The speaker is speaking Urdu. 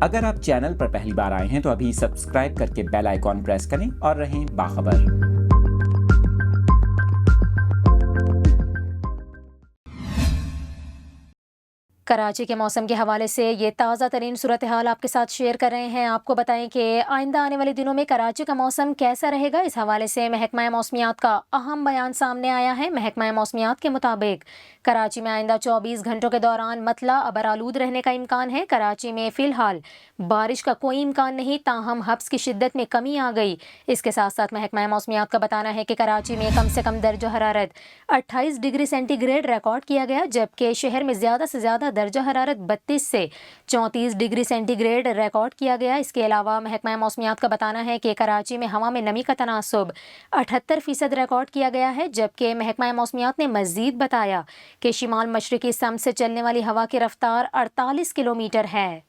اگر آپ چینل پر پہلی بار آئے ہیں تو ابھی سبسکرائب کر کے بیل آئیکن پریس کریں اور رہیں باخبر۔ کراچی کے موسم کے حوالے سے یہ تازہ ترین صورتحال آپ کے ساتھ شیئر کر رہے ہیں۔ آپ کو بتائیں کہ آئندہ آنے والے دنوں میں کراچی کا موسم کیسا رہے گا، اس حوالے سے محکمہ موسمیات کا اہم بیان سامنے آیا ہے۔ محکمہ موسمیات کے مطابق کراچی میں آئندہ 24 گھنٹوں کے دوران مطلع ابرآلود رہنے کا امکان ہے۔ کراچی میں فی الحال بارش کا کوئی امکان نہیں، تاہم حبس کی شدت میں کمی آ گئی۔ اس کے ساتھ ساتھ محکمہ موسمیات کا بتانا ہے کہ کراچی میں کم سے کم درجہ حرارت 28 ڈگری سینٹی گریڈ ریکارڈ کیا گیا، جبکہ شہر میں زیادہ سے زیادہ درجہ حرارت 32 سے 34 ڈگری سینٹی گریڈ ریکارڈ کیا گیا۔ اس کے علاوہ محکمہ موسمیات کا بتانا ہے کہ کراچی میں ہوا میں نمی کا تناسب 78% ریکارڈ کیا گیا ہے، جبکہ محکمہ موسمیات نے مزید بتایا کہ شمال مشرقی سمت سے چلنے والی ہوا کی رفتار 48 کلومیٹر ہے۔